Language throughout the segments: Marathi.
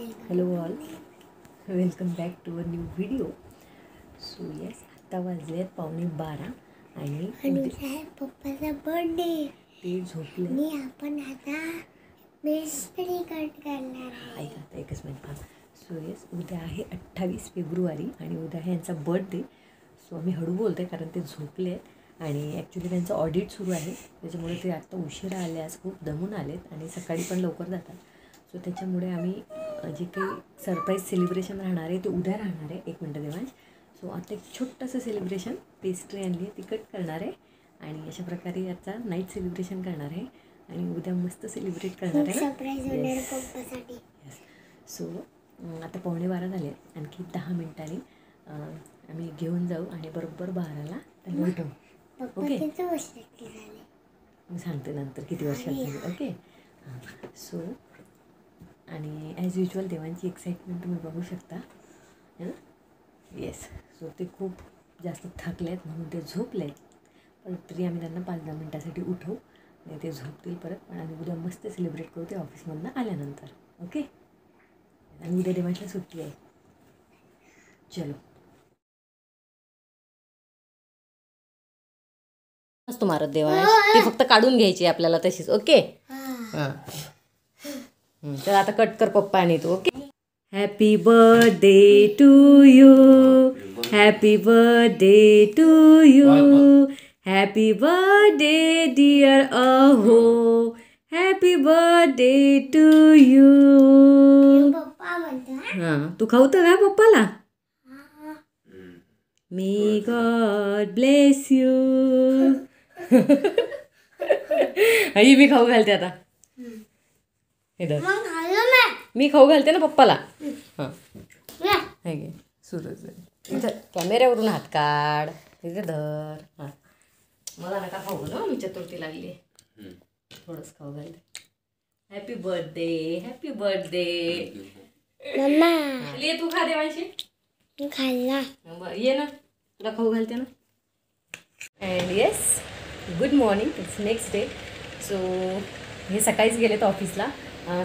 Hello all, welcome back to a new video. So yes, आता वाजले 11:15 आणि उद्या आहे पप्पाचा बर्थडे. ते झोपले आणि आपण आता मिस्त्री कट करणार आहे. ऐका आता एकच मिनिट. सो येस, उद्या आहे 28 फेब्रुवारी आणि उद्या आहे यांचा बर्थडे. सो आम्ही हळू बोलतो आहे कारण ते झोपले आहेत आणि ॲक्च्युली त्यांचं ऑडिट सुरू आहे, त्याच्यामुळे ते आत्ता उशिरा आले, आज खूप दमून आलेत आणि सकाळी पण लवकर जातात. सो त्याच्यामुळे आम्ही जे काही सरप्राईज सेलिब्रेशन राहणार आहे ते उद्या राहणार आहे. एक मिनटं देवांश. सो आता एक छोटंसं सेलिब्रेशन, पेस्ट्री आणली आहे ती कट करणार आहे आणि अशा प्रकारे याचा नाईट सेलिब्रेशन करणार आहे आणि उद्या मस्त सेलिब्रेट करणार आहे. सरप्राईज होणार पप्पासाठी. सो आता 11:15 झाले, आणखी 10 मिनिटांनी आम्ही घेऊन जाऊ आणि बरोबर 12ला त्यांना उठवू. ओके, किती वर्षाची झाली मी सांगते नंतर किती वर्षात झाली. ओके हां. सो आणि ॲज युजल देवांची एक्साइटमेंट तुम्ही बघू शकता. येस, सो ते खूप जास्त थकले आहेत म्हणून ते झोपले आहेत, पण तरी आम्ही त्यांना 5-10 मिनटासाठी उठवू आणि ते झोपतील परत. पण आम्ही उद्या मस्त सेलिब्रेट करू ते ऑफिसमधनं आल्यानंतर. ओके, आणि उद्या देवांची सुट्टी आहे. चलो, मस्त मारत देवांश, ती फक्त काढून घ्यायची आपल्याला तशीच. ओके हां, तर आता कट कर पप्पा आणि तू. Okay, happy birthday to you, happy birthday to you, happy birthday dear अहो, हॅपी बर्थडे टू यू. पप्पा म्हणतो. हां, तू खाऊ तर का पप्पाला. May God bless you. आई मी खाऊ घालते आता. मी खाऊ घालते ना पप्पाला. हां, हे घे सूरज, इथं कॅमेऱ्यावरून हात काढ, तिथे धर. हां, मला नका खाऊ ना, मी चतुर्थी लागली, थोडंच खाऊ घालते. Happy birthday, happy birthday. मम्मा ये तू खा देवांशी. खाल्ला. बरं ये ना, तुला खाऊ घालते ना. And yes, good morning, it's next day. So हे सकाळीच गेलेत ऑफिसला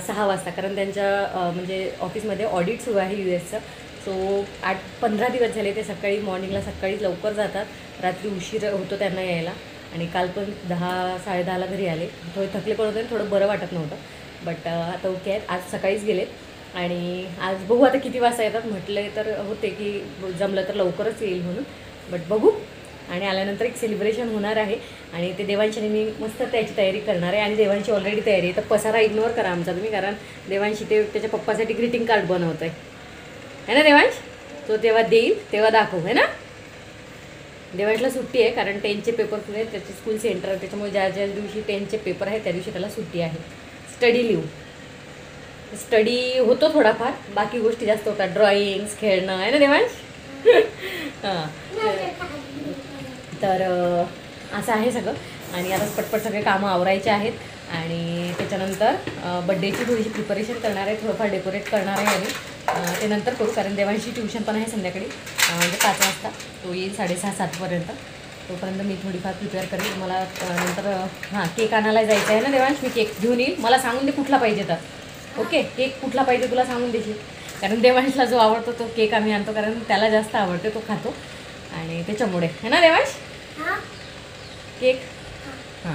6 वाजता, कारण त्यांच्या म्हणजे ऑफिसमध्ये ऑडिट सुरू आहे US-चं. सो 8-15 दिवस झाले ते सकाळी मॉर्निंगला सकाळीच लवकर जातात, रात्री उशीर होतो त्यांना यायला. आणि काल पण 10-10:30ला घरी आले. थोडे थकले पण होते, थोडं बरं वाटत नव्हतं, बट आता ओके आहेत. आज सकाळीच गेलेत आणि आज बघू आता किती वाजता येतात. म्हटले तर होते की जमलं तर लवकरच येईल म्हणून, बट बघू. आणि आल्यानंतर एक सेलिब्रेशन होणार आहे आणि ते देवांशीने मी मस्त त्याची तयारी करणार आहे. आणि देवांशी ऑलरेडी तयारी आहे, तर पसारा इग्नोर करा आमचा तुम्ही, कारण देवांशी ते त्याच्या पप्पासाठी ग्रीटिंग कार्ड बनवत आहे ना देवांश. तो तेव्हा देईल तेव्हा दाखवू, आहे ना. देवांशला सुट्टी आहे कारण 10चे पेपर पुढे आहेत, त्याचे स्कूल सेंटर आहे, त्याच्यामुळे ज्या ज्या दिवशी 10चे पेपर आहे त्या दिवशी त्याला सुट्टी आहे. स्टडी लिव्ह, स्टडी होतो थोडाफार, बाकी गोष्टी जास्त होतात, ड्रॉइंग्स, खेळणं, आहे ना देवांश. हां, तर असं आहे सगळं. आणि आता पटपट सगळे कामं आवरायचे आहेत आणि त्याच्यानंतर बड्डेची थोडीशी प्रिपरेशन करणार आहे, थोडंफार डेकोरेट करणार आहे आणि ते नंतर करू, कारण देवांशी ट्युशन पण आहे संध्याकाळी, म्हणजे 5 वाजता तो येईल, 6:30-7पर्यंत. तोपर्यंत मी थोडीफार प्रिपेअर करेन. मला नंतर हां केक आणायला जायचं आहे ना देवांश, मी केक घेऊन येईल. मला सांगून दे कुठला पाहिजे तर. ओके, केक कुठला पाहिजे तुला सांगून देशील, कारण देवांशला जो आवडतो तो केक आम्ही आणतो, कारण त्याला जास्त आवडते, तो खातो आणि त्याच्यामुळे, है ना देवांश. केक हां,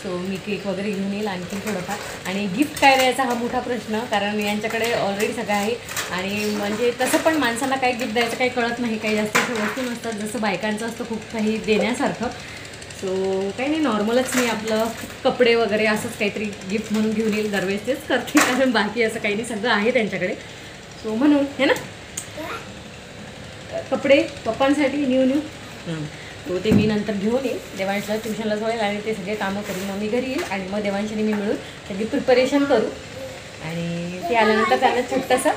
सो मी केक वगैरे घेऊन येईल आणखी थोडंफार. आणि गिफ्ट काय द्यायचा हा मोठा प्रश्न, कारण यांच्याकडे ऑलरेडी सगळं आहे आणि म्हणजे तसं पण माणसांना काही गिफ्ट द्यायचं काही कळत नाही, काही जास्त अशा वस्तू नसतात जसं बायकांचं असतं खूप काही देण्यासारखं. सो काही नाही, नॉर्मलच मी आपलं कपडे वगैरे असंच काहीतरी गिफ्ट म्हणून घेऊन येईल. दरवेळेस तेच करते, कारण बाकी असं काही नाही, सगळं आहे त्यांच्याकडे. सो म्हणून है ना, कपडे पप्पांसाठी न्यू तो ते मी नंतर घेऊन येईल. देवांशला ट्युशनला जाईल आणि ते सगळे कामं करून मग मी घरी येईल आणि मग देवांशीने मी मिळून सगळी प्रिपरेशन करू आणि ते आल्यानंतर त्यांना छोटंसं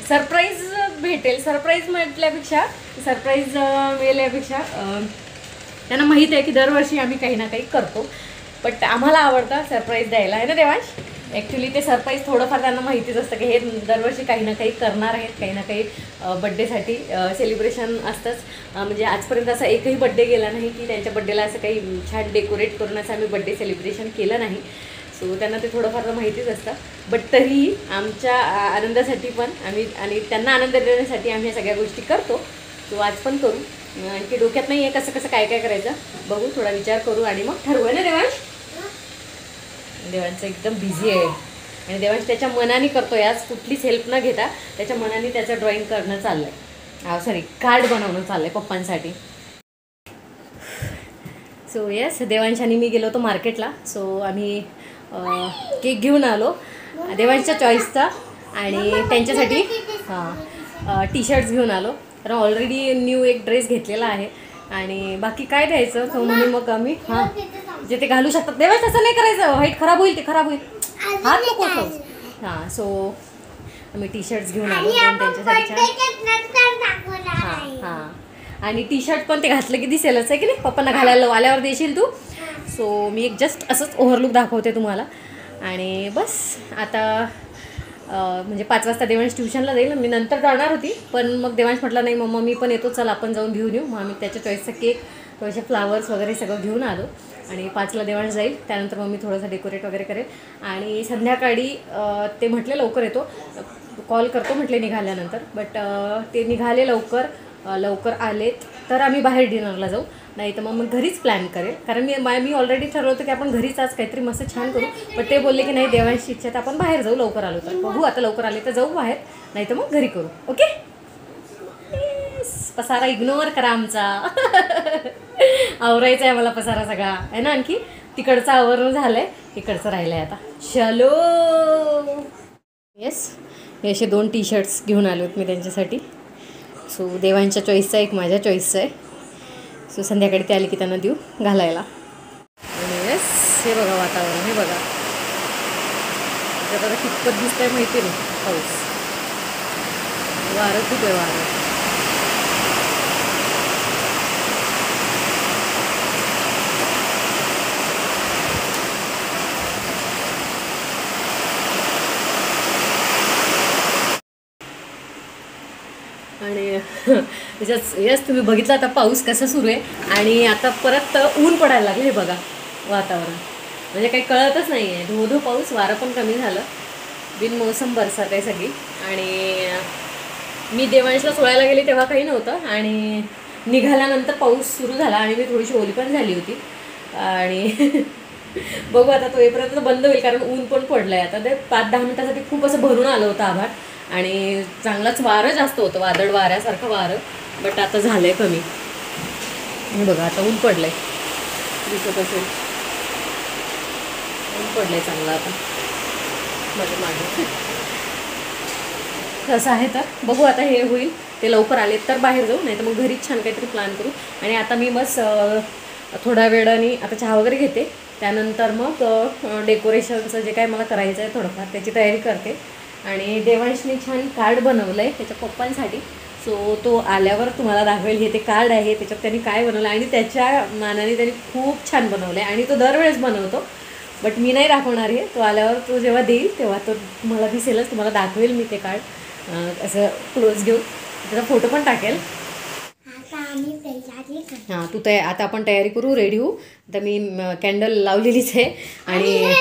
सरप्राईज भेटेल. सरप्राईज म्हटल्यापेक्षा, सरप्राईज मिळाल्यापेक्षा त्यांना माहीत आहे की दरवर्षी आम्ही काही ना काही करतो, बट आम्हाला आवडतं सरप्राईज द्यायला, आहे ना देवांश. ॲक्च्युली ते सरप्राईज थोडंफार त्यांना माहितीच असतं की हे दरवर्षी काही ना काही करणार आहेत, काही ना काही बड्डेसाठी सेलिब्रेशन असतंच. म्हणजे आजपर्यंत असा एकही बड्डे गेला नाही की त्यांच्या बड्डेला असं काही छान डेकोरेट करून असं आम्ही बड्डे सेलिब्रेशन केलं नाही. सो त्यांना ते थोडंफार तर माहितीच असतं, बट तरीही आमच्या आनंदासाठी पण आम्ही आणि त्यांना आनंद देण्यासाठी आम्ही ह्या सगळ्या गोष्टी करतो. सो आज पण करू. आणखी डोक्यात नाही आहे कसं कसं काय काय करायचं, बघू, थोडा विचार करू आणि मग ठरवू ना देवांश. देवांचं एकदम बिझी आहे आणि देवांश त्याच्या मनाने करतोय, आज कुठलीच हेल्प न घेता त्याच्या मनाने त्याचं ड्रॉइंग करणं चाललं आहे. सॉरी, कार्ड बनवणं चाललं आहे पप्पांसाठी. सो येस, देवांश आणि मी गेलो होतो मार्केटला. सो आम्ही केक घेऊन आलो देवांशच्या चॉईसचा आणि त्यांच्यासाठी टी शर्ट्स घेऊन आलो. तर ऑलरेडी न्यू एक ड्रेस घेतलेला आहे आणि बाकी काय द्यायचं, सो म्हणून मग आम्ही जे ते घालू शकतात. देवांश तसं नाही करायचं, व्हाईट खराब होईल, ते खराब होईल, हात नको ठेव. सो आम्ही टी शर्ट्स घेऊन आलो त्यांच्यासाठी. आणि टी शर्ट पण ते घातलं की दिसेलच आहे की नाही, पप्पांना घालायला आल्यावर देशील तू. सो मी एक जस्ट असंच ओव्हरलुक दाखवते तुम्हाला. आणि बस आता म्हणजे 5 वाजता देवांश ट्युशनला जाईल. मी नंतर जाणार होती, पण मग देवांश म्हटलं नाही मम्मा मी पण येतो, चल आपण जाऊन घेऊन येऊ. मग आम्ही त्याच्या चॉईसचा केक, थोडेसे फ्लावर्स वगैरे सगळं घेऊन आलो. आणि 5ला देवांश जाईल, त्यानंतर मग मी थोडंसं डेकोरेट वगैरे करेल. आणि संध्याकाळी ते म्हटले लवकर येतो, कॉल करतो म्हटले निघाल्यानंतर. बट ते निघाले लवकर आलेत तर आम्ही बाहेर डिनरला जाऊ, नाही तर मग घरीच प्लॅन करेल. कारण मी ऑलरेडी ठरवलं होतं की आपण घरीच आज काहीतरी मस्त छान करू. पण ते बोलले की नाही देवांशी इच्छा तर आपण बाहेर जाऊ, लवकर आलो तर. बघू आता, लवकर आले तर जाऊ बाहेर, नाही तर मग घरी करू. ओके. पसारा इग्नोर करा आमचा. आवरायचा आहे मला पसारा सगळा आहे ना. आणखी तिकडचं आवरण झालं आहे, इकडचं राहिलं आहे आता. चलो. येस, हे असे 2 टी शर्ट्स घेऊन आले होते मी त्यांच्यासाठी. सो देवांच्या चॉईसचा एक माझ्या चॉईसचा आहे. सो संध्याकाळी ते आले की त्यांना देऊ घालायला. आणि येस, हे बघा वातावरण, हे बघा आता कितपत दिसतंय माहिती नाही. पाऊस, वारं खूप आहे, वारं. आणि त्याच्यात यस तुम्ही बघितलं आता पाऊस कसा सुरू आहे आणि आता परत ऊन पडायला लागलं. हे बघा वातावरण, म्हणजे काही कळतच नाही आहे. धो पाऊस, वारं पण कमी झालं, बिनमौसम बरसात आहे सगळी. आणि मी देवांशला सोडायला गेले तेव्हा काही नव्हतं आणि निघाल्यानंतर पाऊस सुरू झाला आणि मी थोडीशी ओली पण झाली होती. आणि बघू आता तो येईपर्यंत बंद होईल, कारण ऊन पण पडलं आहे आता. ते 5-10 मिनटासाठी खूप असं भरून आलं होतं आभाळ आणि चांगलाच वारं जास्त होतं, वादळ वाऱ्यासारखं वारं. बट आता झालं आहे कमी. हे बघा आता ऊन पडलं आहे, दिसत असेल, ऊन पडलं आहे चांगलं आता मागे. कसं आहे तर बघू आता, हे होईल ते लवकर आले तर बाहेर जाऊ, नाही तर मग घरीच छान काहीतरी प्लॅन करू. आणि आता मी बस थोड्या वेळाने आता चहा वगैरे घेते, त्यानंतर मग डेकोरेशनचं जे काय मला करायचं आहे थोडंफार त्याची तयारी करते. आणि देवांशने छान कार्ड बनवलं आहे त्याच्या पप्पांसाठी. सो तो आल्यावर तुम्हाला दाखवेल. हे ते कार्ड आहे, त्याच्यात त्यांनी काय बनवलं आणि त्याच्या मानाने त्यांनी खूप छान बनवलं आहे. आणि तो दरवेळेस बनवतो, बट मी नाही दाखवणार आहे. तो आल्यावर तो जेव्हा देईल तेव्हा तो तुम्हाला दिसेलच, तुम्हाला दाखवेल मी ते कार्ड असं क्लोज घेऊन. त्याचा फोटो पण टाकेल. हां, तू आता आपण तयारी करू, रेडी होऊ. आता मी कॅन्डल लावलेलीच आहे आणि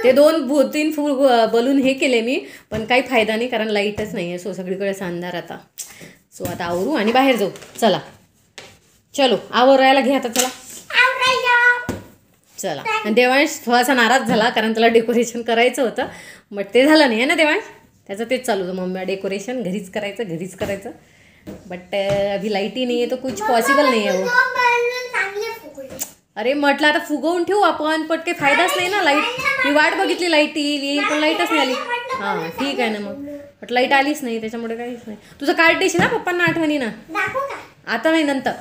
ते 2-3 बलून हे केले मी, पण काही फायदा नाही कारण लाईटच नाही आहे. सो सगळीकडेच अंधार आता. सो आता आवरू आणि बाहेर जाऊ. चला चलो, आवरायला घे आता. चला. आणि देवांश थोडासा नाराज झाला कारण त्याला डेकोरेशन करायचं होतं, बट ते झालं नाही आहे ना देवांश. त्याचं तेच चालू होतं, मम्मी डेकोरेशन घरीच करायचं. बट अभी लाईट ही नाही आहे तो कुछ पॉसिबल नाही आहे वो. अरे म्हटलं आता फुगवून ठेवू आपण, पण काही फायदाच नाही ना. लाईट, मी वाट बघितली लाईट येईल पण लाईटच नाही आली. हां ठीक आहे ना, मग बट लाईट आलीच नाही त्याच्यामुळे काहीच नाही. तुझं कार्ड देशील ना पप्पांना आठवणी ना. आता नाही, नंतर.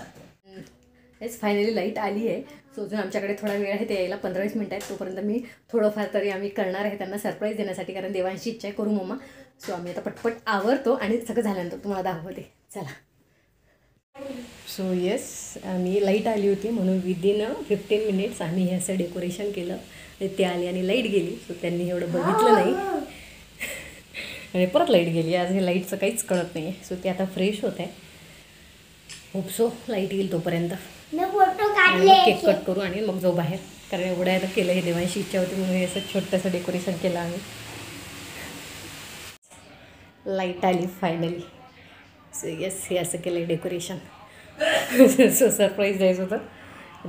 हेच फायनली लाईट आली आहे. सो अजून आमच्याकडे थोडा वेळ आहे ते यायला, 15-20 मिनिटं आहेत. तोपर्यंत मी थोडंफार तरी आम्ही करणार आहे त्यांना सरप्राईज देण्यासाठी, कारण देवांशी इच्छा आहे करू मम्मा. सो आम्ही आता पटपट आवरतो आणि सगळं झाल्यानंतर तुम्हाला दाखवते. चला. सो येस, आम्ही लाईट आली होती म्हणून विदिन 15 मिनिट्स आम्ही हे असं डेकोरेशन केलं. ते आले आणि लाईट गेली. सो त्यांनी एवढं बघितलं नाही आणि परत लाईट गेली. आज हे लाईटचं काहीच कळत नाही आहे. सो ते आता फ्रेश होत आहे. होप सो लाईट येईल तोपर्यंत. केक कट करू आणि मग जाऊ बाहेर. कारण एवढ्या आता केलं, हे देवांशी इच्छा होती म्हणून हे असं छोटंसं डेकोरेशन केलं आम्ही. लाईट आली फायनली. सो येस, हे असं केलं आहे डेकोरेशन. सो सरप्राईज द्यायचं होतं,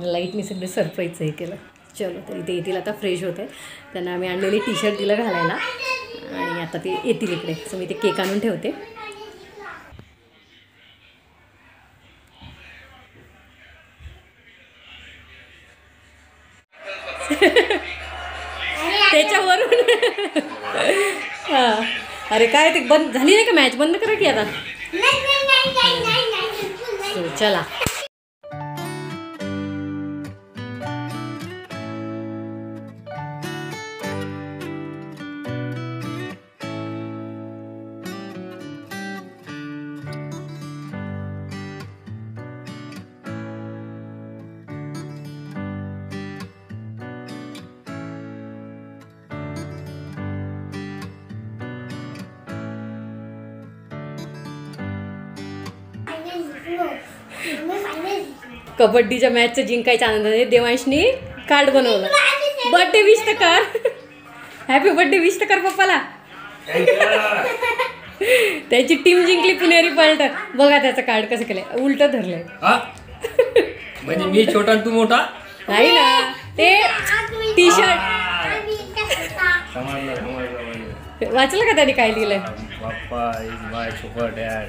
लाईटनी सगळं सरप्राईजचं हे केलं. चलो, तर इथे येतील आता, फ्रेश होते. त्यांना आम्ही आणलेले टी शर्ट दिलं घालायला आणि आता ते येतील इकडे. सो मी ते केक आणून ठेवते. त्याच्यावरून हां, अरे काय ते बंद झाली नाही का मॅच? बंद करा की आता. सो चला. कबड्डीच्या मॅचचं जिंकायच्या आनंदाने देवांशनी कार्ड बनवलं. बर्थडे विश तर कर, हॅपी बर्थडे विश तर कर पप्पाला. त्याची टीम जिंकली पुणेरी पलट. बघा त्याचं कार्ड कसं केलंय, उलट धरलंय. म्हणजे मी छोटा तू मोठा नाही ना, ते टी शर्ट वाचलं का त्याने काय लिहिलंय? पप्पा इज माय सुपर डॅड.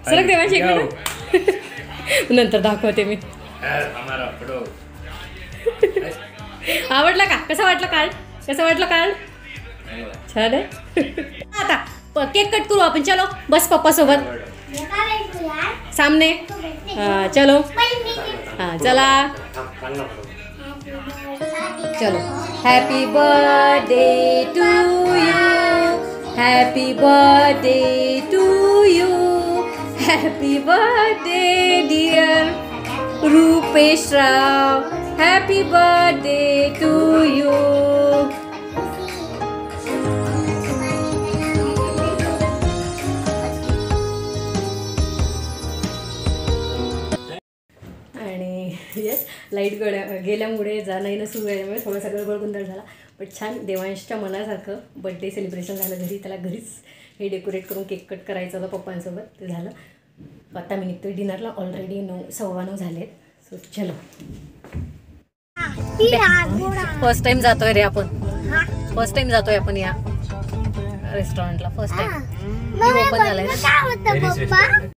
सरक देवांश इकडे, नंतर दाखवते मी. हमारा फोटो. आवडला का? कसं वाटलं कार्ड? कसं वाटलं कार्ड? छान आहे. आता केक कट करू आपण. चलो बस पप्पा सोबत सामने. चलो हां चला. चलो. Happy birthday to you, happy birthday to you, happy birthday dear Rupesh Rao, happy birthday to you. आणि येस, लाईट गेल्यामुळे जाणं येणं सुरू झाल्यामुळे थोडासा गडबड गोंधळ झाला. पण छान देवांशच्या मनासारखं बड्डे सेलिब्रेशन झालं घरी. त्याला घरीच हे डेकोरेट करून केक कट करायचं होतं पप्पांसोबत, ते झालं. आता मी निघतोय डिनरला. ऑलरेडी 9:15 झालेत. सो चलो. फर्स्ट टाइम जातोय रे आपण, फर्स्ट टाइम जातोय आपण या रेस्टॉरंटला. फर्स्ट टाइम ओपन झालंय ना.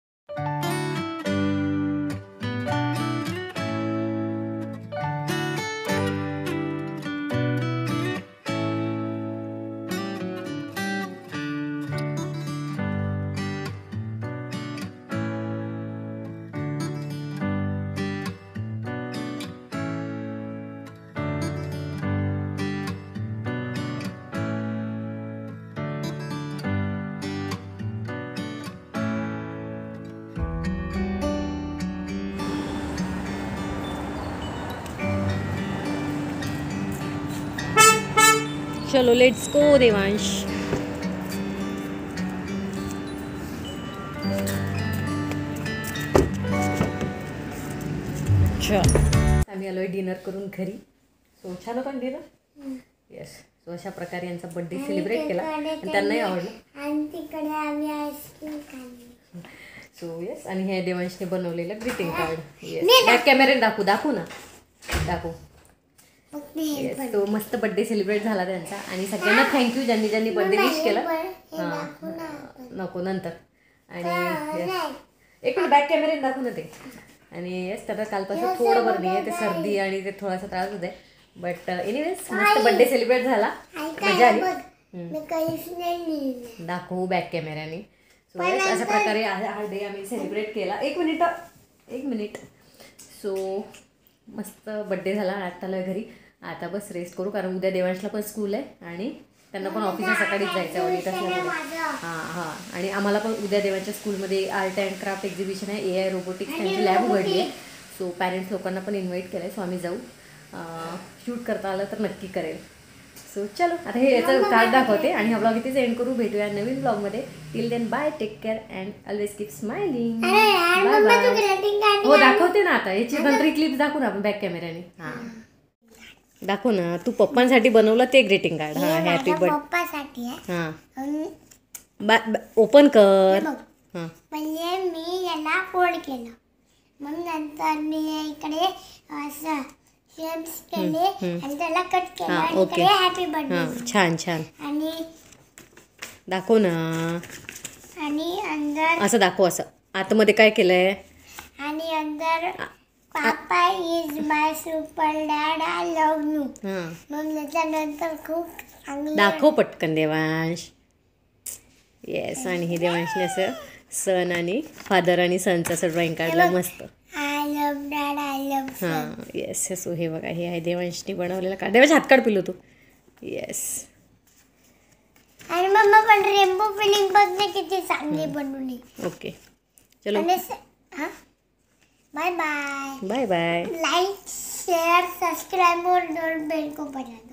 चलो लेट्स गो देवांश. आम्ही आलोय डिनर करून घरी. सो छान होतं डिनर. येस. सो अशा प्रकारे यांचा बर्थडे सेलिब्रेट केला आणि त्यांनाही आवडलं. आणि तिकडे आम्ही आईस्क्रीम खाल्ली. सो येस, आणि हे देवांशने बनवलेलं ग्रीटिंग कार्ड. येस, बॅक कॅमेऱ्याने दाखवू ना, दाखवू. येस, तो मस्त बर्थडे सेलिब्रेट झाला त्यांचा. आणि सगळ्यांना थँक्यू ज्यांनी ज्यांनी बर्थडे विश केलं. हां नको नंतर. आणि एक मिनिट बॅक कॅमेऱ्याने दाखवू ना ते. आणि येस, त्याला कालपासून थोडं बरं नाही आहे, ते सर्दी आणि ते थोडासा त्रास होत आहे. बट एनिवेज मस्त बर्थडे सेलिब्रेट झाला, मजा आली. दाखवू बॅक कॅमेऱ्याने. सो अशा प्रकारे हा डे आम्ही सेलिब्रेट केला. एक मिनिट. सो मस्त बड्डे झाला. आता आलोय घरी. आता बस रेस्ट करू, कारण उद्या देवांशला पण स्कूल आहे आणि त्यांना पण ऑफिसला सकाळीच जायचं आहे वडीत असल्यामुळे. हां आणि आम्हाला पण उद्या देवांच्या स्कूलमध्ये आर्ट अँड क्राफ्ट एक्झिबिशन आहे. AI रोबोटिक्स त्यांची लॅब उघडली आहे. सो पॅरेंट्स लोकांना पण इन्व्हाइट केलं आहे. सो आम्ही जाऊ. शूट करता आलं तर नक्की करेल. सो चलो, आता हे याचं कार्ड दाखवते आणि हा ब्लॉग इथेच एंड करू. भेटूया नवीन ब्लॉगमध्ये. Till then bye, take care and always keep smiling. Bye bye. हो दाखवते ना आता, याची नंतर क्लिप्स दाखवू ना आपण बॅक कॅमेऱ्याने. हां. दाखव ना, तू पप्पांसाठी बनवलं ते ग्रीटिंग कार्ड. हे हां हॅपी माझ्या बर्थ. पप्पासाठी आहे. हां आणि ओपन कर. हे बघ, हां म्हणजे मी याला फोल्ड केलं, मग नंतर मी इकडे असं शेप्स केले आणि त्याला कट केलं हां, आणि ओके. इकडे हॅपी हां बर्थडे छान छान आणि दाखव ना. आणि अंदर असं दाखव. असं आतमध्ये काय केलंय? आणि अंदर papa is my super dad, I love you. हां मग त्याच्यानंतर खूप चांगलं दाखव पटकन देवांश. येस. आणि हे देवांशने असं सन आणि फादर आणि सनचं असं ड्रॉइंग काढलं मस्त. I love dad, I love हां येस. सो हे बघा, हे आहे देवांशने बनवलेलं कार्ड. देवांश हात काढ पिलो तू. येस. आणि मम्मा पण रेनबो फिलिंग बघणे किती चांगली बनवली. ओके चलो आणि हां bye bye. Bye bye. Like share subscribe और बेल को बजाना.